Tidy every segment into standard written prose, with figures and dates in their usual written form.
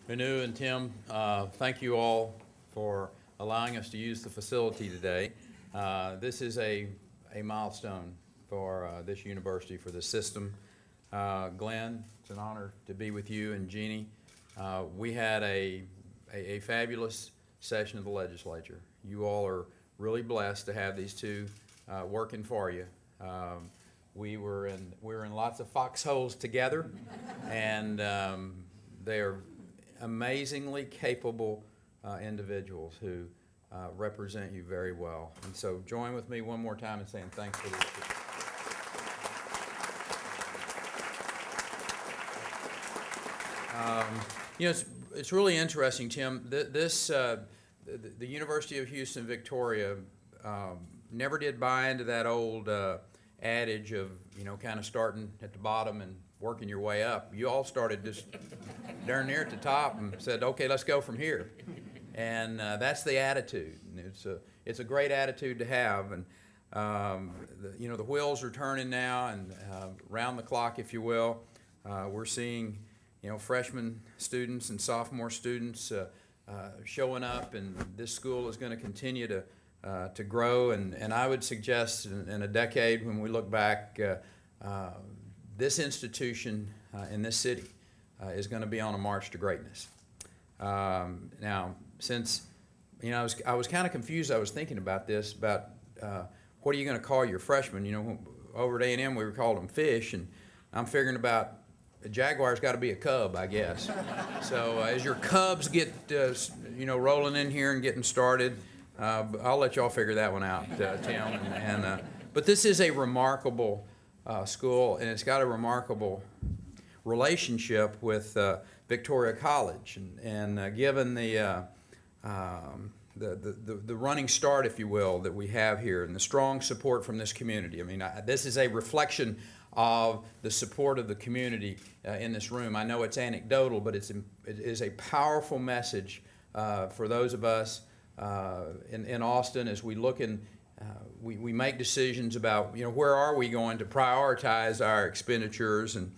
Manu and Tim, thank you all for allowing us to use the facility today. This is a milestone for this university, for the system. Glenn, it's an honor to be with you, and Jeannie. We had a fabulous session of the legislature. You all are really blessed to have these two working for you. We were in lots of foxholes together, and they are amazingly capable individuals who represent you very well. And so join with me one more time in saying thanks for this. You know, it's really interesting, Tim. The University of Houston Victoria never did buy into that old adage of, you know, kind of starting at the bottom and working your way up. You all started just darn near at the top and said, okay, let's go from here. And that's the attitude. It's a great attitude to have. And you know, the wheels are turning now, and round the clock, if you will. We're seeing, you know, freshman students and sophomore students showing up, and this school is going to continue to grow. And I would suggest in a decade, when we look back, this institution in this city is going to be on a march to greatness. Now, since, you know, I was kind of confused. I was thinking about this, about what are you going to call your freshmen? You know, over at A&M we were calling them fish, and I'm figuring about a Jaguar's got to be a cub, I guess. So as your cubs get, you know, rolling in here and getting started, I'll let y'all figure that one out, Tim. But this is a remarkable school, and it's got a remarkable relationship with Victoria College, and given the running start, if you will, that we have here, and the strong support from this community. I mean, this is a reflection of the support of the community in this room. I know it's anecdotal, but it is a powerful message for those of us in Austin as we look and we make decisions about, you know, where are we going to prioritize our expenditures. And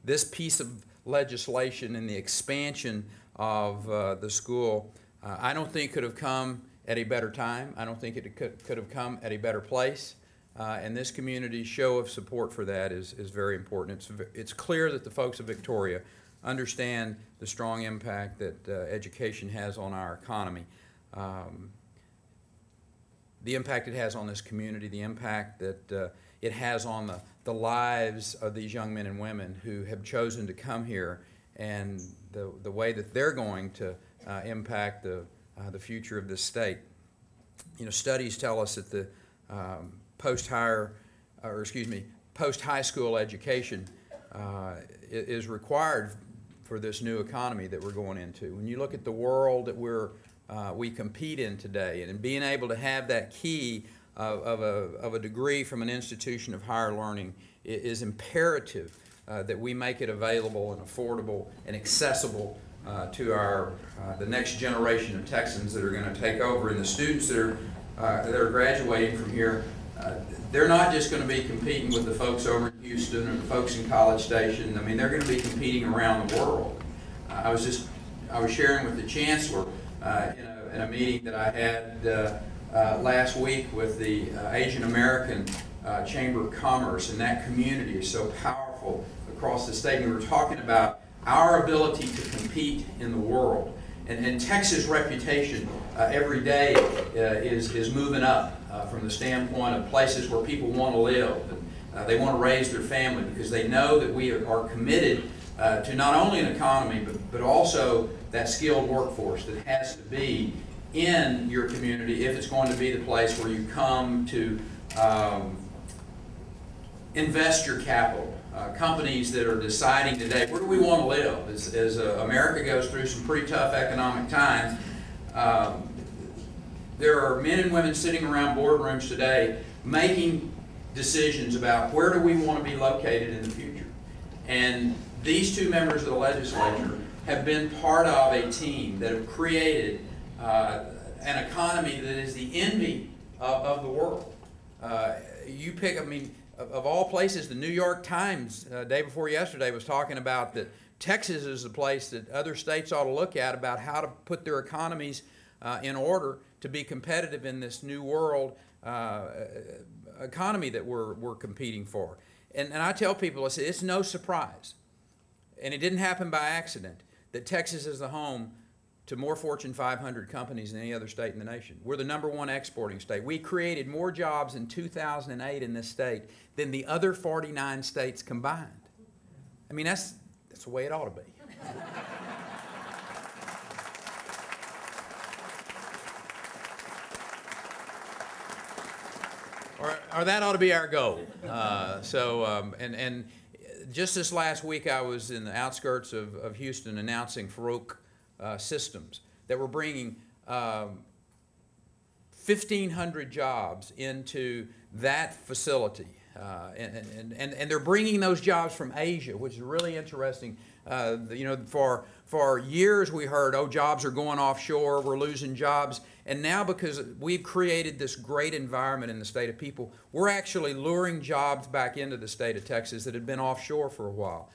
this piece of legislation and the expansion of the school, I don't think could have come at a better time. I don't think it could have come at a better place. And this community's show of support for that is very important. It's clear that the folks of Victoria understand the strong impact that education has on our economy. The impact it has on this community, the impact that it has on the lives of these young men and women who have chosen to come here, and the way that they're going to impact the future of this state. You know, studies tell us that the post-high school education is required for this new economy that we're going into. When you look at the world that we compete in today, and being able to have that key of a degree from an institution of higher learning is imperative that we make it available and affordable and accessible to the next generation of Texans that are going to take over. And the students that are graduating from here, they're not just going to be competing with the folks over in Houston or the folks in College Station. I mean, they're going to be competing around the world. I was sharing with the Chancellor in a meeting that I had last week with the Asian American Chamber of Commerce, and that community is so powerful across the state. And we were talking about our ability to compete in the world. And Texas' reputation every day is moving up from the standpoint of places where people want to live. And they want to raise their family because they know that we are committed to not only an economy, but also that skilled workforce that has to be in your community if it's going to be the place where you come to invest your capital. Companies that are deciding today, where do we want to live? As America goes through some pretty tough economic times, there are men and women sitting around boardrooms today making decisions about where do we want to be located in the future. And these two members of the legislature have been part of a team that have created an economy that is the envy of the world. You pick, I mean, of all places, the New York Times, day before yesterday, was talking about that Texas is the place that other states ought to look at about how to put their economies in order to be competitive in this new world economy that we're competing for. And I tell people, I say, it's no surprise, and it didn't happen by accident, that Texas is the home to more Fortune 500 companies than any other state in the nation. We're the #1 exporting state. We created more jobs in 2008 in this state than the other 49 states combined. I mean, that's the way it ought to be. Or that ought to be our goal. And just this last week, I was in the outskirts of Houston announcing Farouk Systems that we're bringing 1,500 jobs into that facility. And they're bringing those jobs from Asia, which is really interesting. You know, for years we heard, oh, jobs are going offshore, we're losing jobs. And now, because we've created this great environment in the state of people, we're actually luring jobs back into the state of Texas that had been offshore for a while.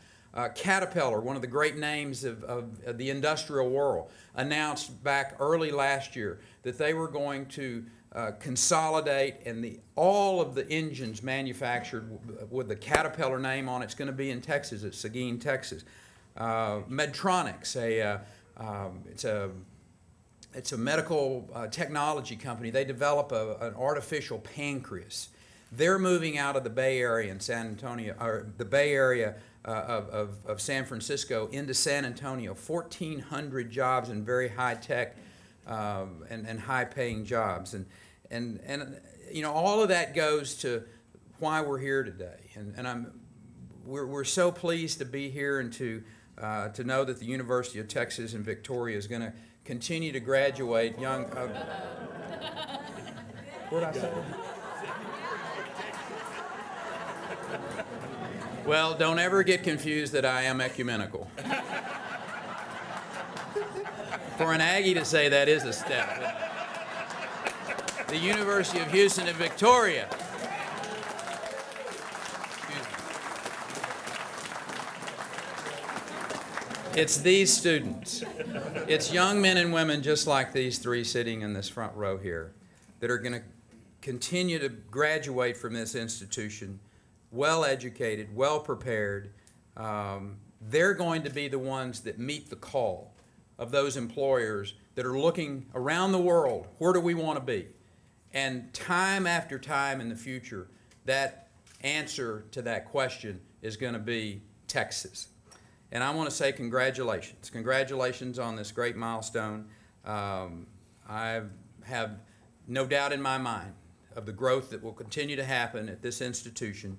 Caterpillar, one of the great names of the industrial world, announced back early last year that they were going to consolidate, and all of the engines manufactured with the Caterpillar name on it's going to be in Texas, at Seguin, Texas. Medtronics, it's a medical technology company. They develop an artificial pancreas. They're moving out of the Bay Area in San Antonio, or the Bay Area of San Francisco into San Antonio. 1,400 jobs in very high tech and high paying jobs. And you know, all of that goes to why we're here today. And we're so pleased to be here and to know that the University of Texas in Victoria is going to continue to graduate young. What did I say? Well, don't ever get confused that I am ecumenical. For an Aggie to say that is a step. The University of Houston in Victoria. It's these students. It's young men and women just like these three sitting in this front row here that are going to continue to graduate from this institution well educated, well prepared. They're going to be the ones that meet the call of those employers that are looking around the world, where do we want to be? And time after time in the future, that answer to that question is going to be Texas. And I want to say congratulations. Congratulations on this great milestone. I have no doubt in my mind of the growth that will continue to happen at this institution